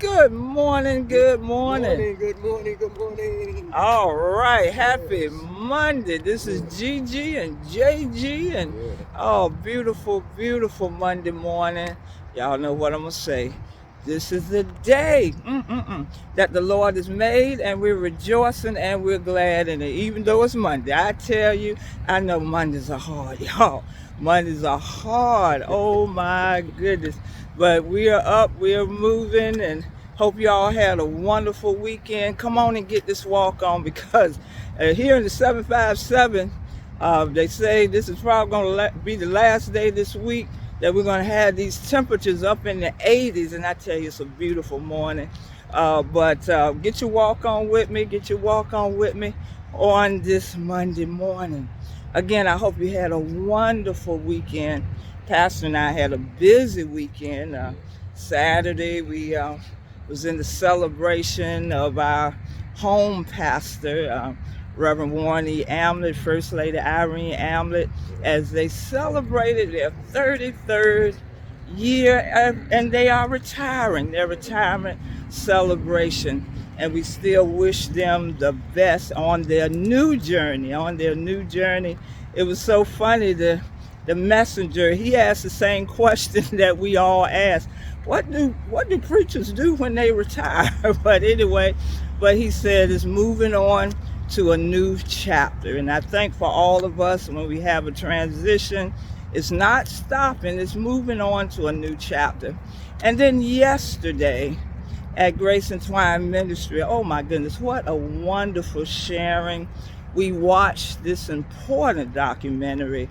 Good morning, good Morning, morning. good morning, good morning. All right, happy Yes, Monday. This is yes, Gigi and JG, and yeah. beautiful, beautiful Monday morning. Y'all know what I'm gonna say. This is the day that the Lord has made, and we're rejoicing and we're glad in it. Even though it's Monday, I tell you, I know Mondays are hard, y'all. Mondays are hard. Oh my goodness. But we are up, we are moving, and hope y'all had a wonderful weekend. Come on and get this walk on because here in the 757, they say this is probably going to be the last day this week that we're going to have these temperatures up in the 80s. And I tell you, it's a beautiful morning. But get your walk on with me, get your walk on with me on this Monday morning. Again, I hope you had a wonderful weekend. Pastor and I had a busy weekend. Saturday, we was in the celebration of our home pastor, Reverend Warren E. Amlett, First Lady Irene Amlett, as they celebrated their 33rd year, and they are retiring, their retirement celebration. And we still wish them the best on their new journey, It was so funny, the messenger, he asked the same question that we all ask. What do preachers do when they retire? But anyway, but he said it's moving on to a new chapter. And I think for all of us, when we have a transition, it's not stopping, it's moving on to a new chapter. And then yesterday at Grace and Twine Ministry, oh my goodness, what a wonderful sharing. We watched this important documentary,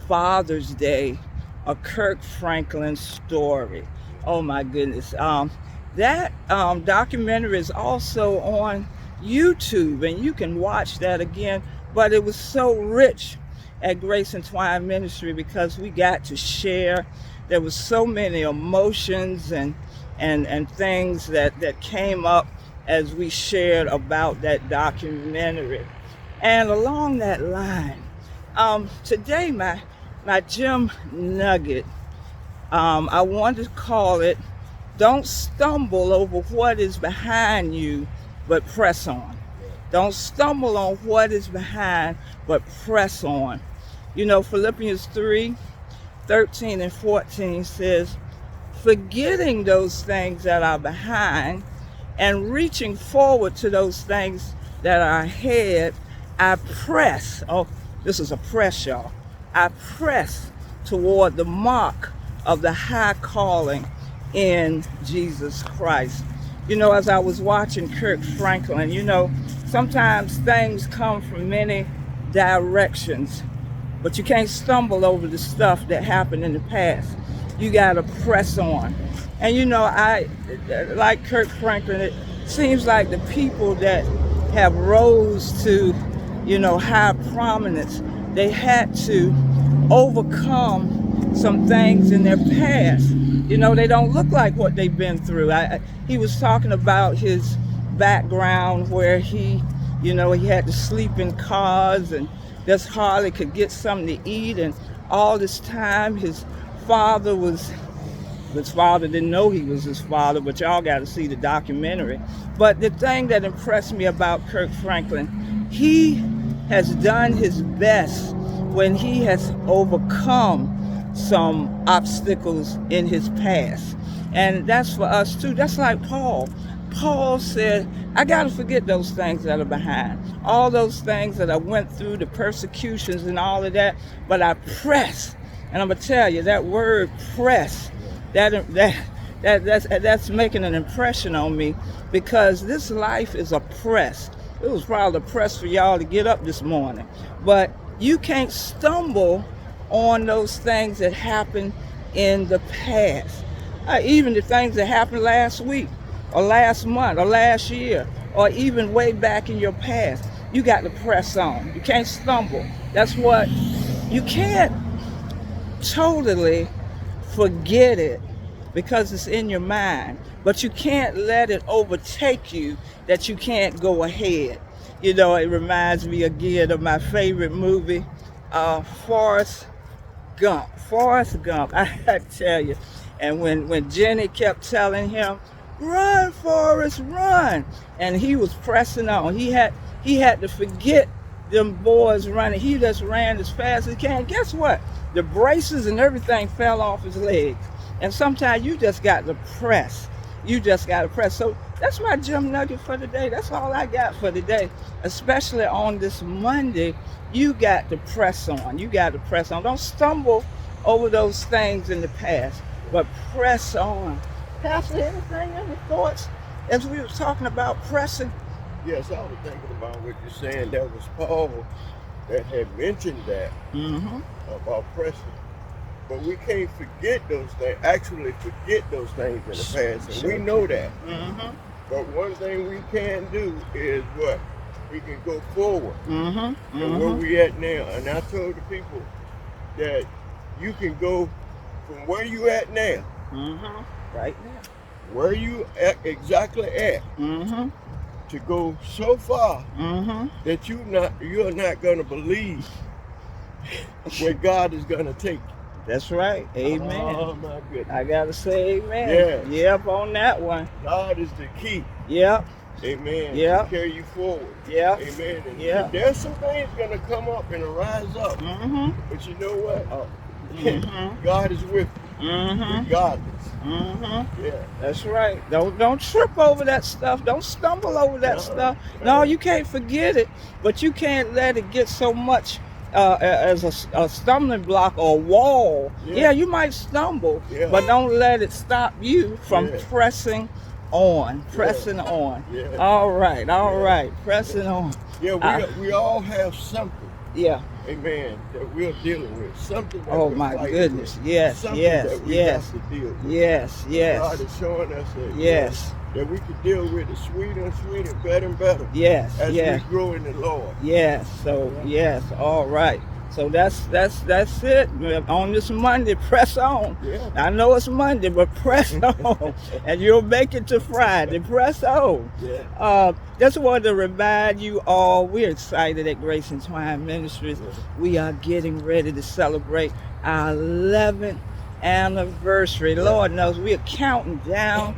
Father's Day, a Kirk Franklin story. Oh my goodness. That documentary is also on YouTube, and you can watch that again. But it was so rich at Grace and Twine Ministry because we got to share. There was so many emotions and things that came up as we shared about that documentary. And along that line, today my gym nugget, I want to call it, don't stumble over what is behind you, but press on. Don't stumble on what is behind, but press on. You know, Philippians 3:13 and 14 says, forgetting those things that are behind and reaching forward to those things that are ahead, I press. Oh, this is a press, y'all. I press toward the mark of the high calling in Jesus Christ. You know, as I was watching Kirk Franklin, sometimes things come from many directions, but you can't stumble over the stuff that happened in the past. You got to press on. And I like Kirk Franklin. It seems like the people that have rose to, high prominence, they had to overcome some things in their past. They don't look like what they've been through. He was talking about his background where he had to sleep in cars and just hardly could get something to eat. And all this time, his father didn't know he was his father, but y'all got to see the documentary. But the thing that impressed me about Kirk Franklin, he has done his best when he has overcome some obstacles in his past. And that's for us too. That's like Paul. Paul said, I got to forget those things that are behind, all those things that I went through, the persecutions and all of that, but I press. And I'm going to tell you, that word press, that's making an impression on me, because this life is a press. It was probably a press for y'all to get up this morning. But you can't stumble on those things that happened in the past. Even the things that happened last week or last month or last year or even way back in your past. You got to press on. You can't stumble. That's what, you can't totally forget it because it's in your mind, but you can't let it overtake you that you can't go ahead. It reminds me again of my favorite movie, Forrest Gump. I tell you. And when Jenny kept telling him, Run, Forrest, run. And he was pressing on. He had to forget them boys running. He just ran as fast as he can. Guess what? The braces and everything fell off his legs. And sometimes you just got to press. You just got to press. So that's my gym nugget for today. That's all I got for today. Especially on this Monday, you got to press on. You got to press on. Don't stumble over those things in the past, but press on. Pastor, anything, any thoughts as we were talking about pressing? Yes, I was thinking about what you're saying. That was Paul that had mentioned that about pressing. But we can't forget those things, actually forget those things in the past. And we know that. But one thing we can do is what? We can go forward. And where we at now. And I told the people that you can go from where you at now. Right now. Where you at, exactly at. To go so far that you're not gonna believe where God is gonna take you. That's right. Amen. Oh my goodness. I gotta say amen. Yes. Yep, on that one. God is the key. Yep. Amen. Yep. To carry you forward. Yep. Amen. And Yep. there's some things gonna come up and rise up. But you know what? God is with you. Regardless. Yeah. That's right. Don't trip over that stuff. Don't stumble over that stuff. No, you can't forget it, but you can't let it get so much as a stumbling block or a wall. Yeah, you might stumble, but don't let it stop you from pressing on. Pressing on. All right. Pressing on. Yeah, we all have something. Yeah. Amen. That we're dealing with. Something that Oh we're my fighting goodness. with. Yes. Something Yes. that we Yes. have to deal with. Yes. Yes. God is showing us that, Yes. that we can deal with it sweeter and sweeter, better and better. Yes. As Yes. we grow in the Lord. Yes. So yes. All right. So that's it. On this Monday, press on. Yeah. I know it's Monday, but press on, and you'll make it to Friday. Press on. Yeah. Just wanted to remind you all, we're excited at Grace and Twine Ministries. We are getting ready to celebrate our 11th anniversary. Lord knows we are counting down.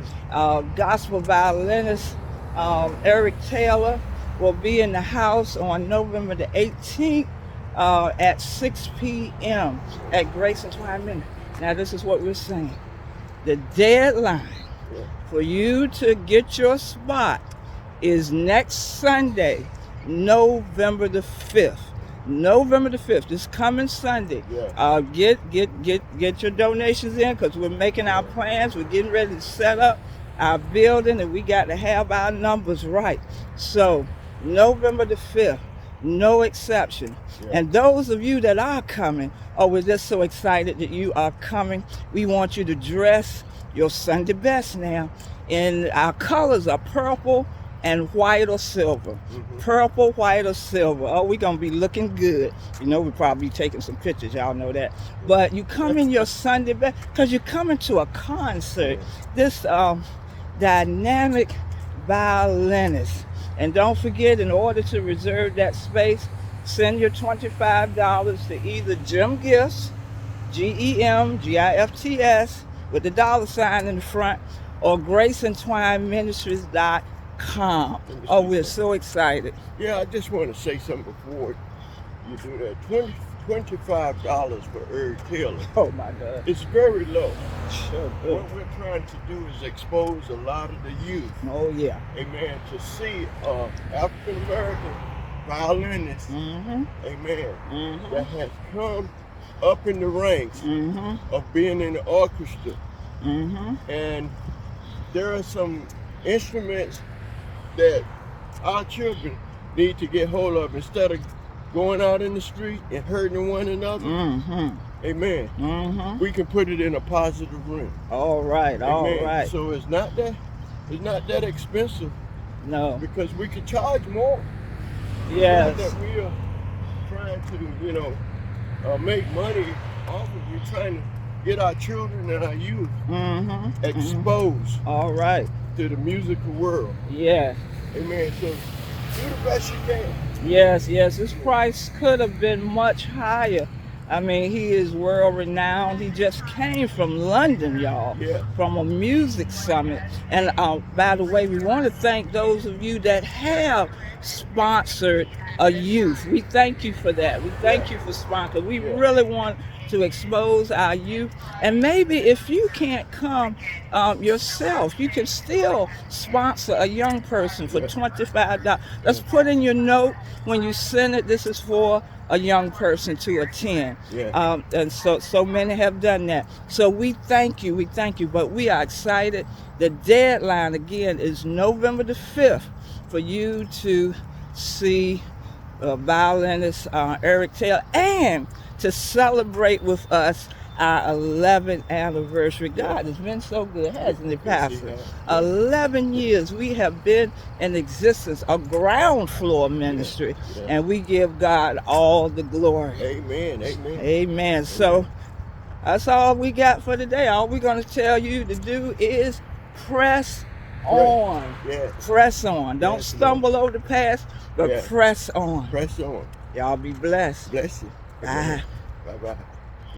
Gospel violinist Eric Taylor will be in the house on November the 18th. At 6 p.m. at Grace and Twine Ministries. Now, this is what we're saying. The deadline for you to get your spot is next Sunday, November the 5th. November the 5th, this coming Sunday. Get your donations in, because we're making our plans. We're getting ready to set up our building, and we got to have our numbers right. So, November the 5th. No exception. And those of you that are coming, we're just so excited that you are coming. We want you to dress your Sunday best now. And our colors are purple and white or silver. Purple, white, or silver. Oh, we're going to be looking good. You know, we'll probably be taking some pictures. Y'all know that. But you come in your Sunday best because you're coming to a concert. This dynamic violinist. And don't forget, in order to reserve that space, send your $25 to either GEMgifts, GEMGIFTS, with the $ in the front, or GraceandTwineMinistries.com. Oh, we're so excited. Yeah, I just want to say something before you do that. $25 for Eric Taylor. Oh my God. It's very low. Sure. What we're trying to do is expose a lot of the youth. Oh yeah. Amen. To see African American violinists. Amen. That has come up in the ranks of being in the orchestra. And there are some instruments that our children need to get hold of instead of going out in the street and hurting one another. Amen. We can put it in a positive room. All right. All right. So it's not that expensive. No. Because we can charge more. Yes. That we are trying to, make money off of you, trying to get our children and our youth exposed. All right. To the musical world. Yeah. Amen. So do the best you can. Yes. This price could have been much higher, I mean, he is world renowned. He just came from London, y'all, Yeah. from a music summit. And by the way, we want to thank those of you that have sponsored a youth. We thank you for that. We thank you for sponsoring. We really want to expose our youth. And maybe if you can't come yourself, you can still sponsor a young person for $25. Let's put in your note when you send it, this is for a young person to attend. And so many have done that. So we thank you, but we are excited. The deadline again is November the 5th for you to see violinist Eric Taylor and to celebrate with us our 11th anniversary. God has been so good, hasn't it, Pastor? 11 years we have been in existence, a ground floor ministry, and we give God all the glory. Amen. Amen. Amen. So that's all we got for today. All we're going to tell you to do is press on. Press on. Don't stumble over the past, but press on. Press on. Y'all be blessed. Bless you. Bye. Bye-bye.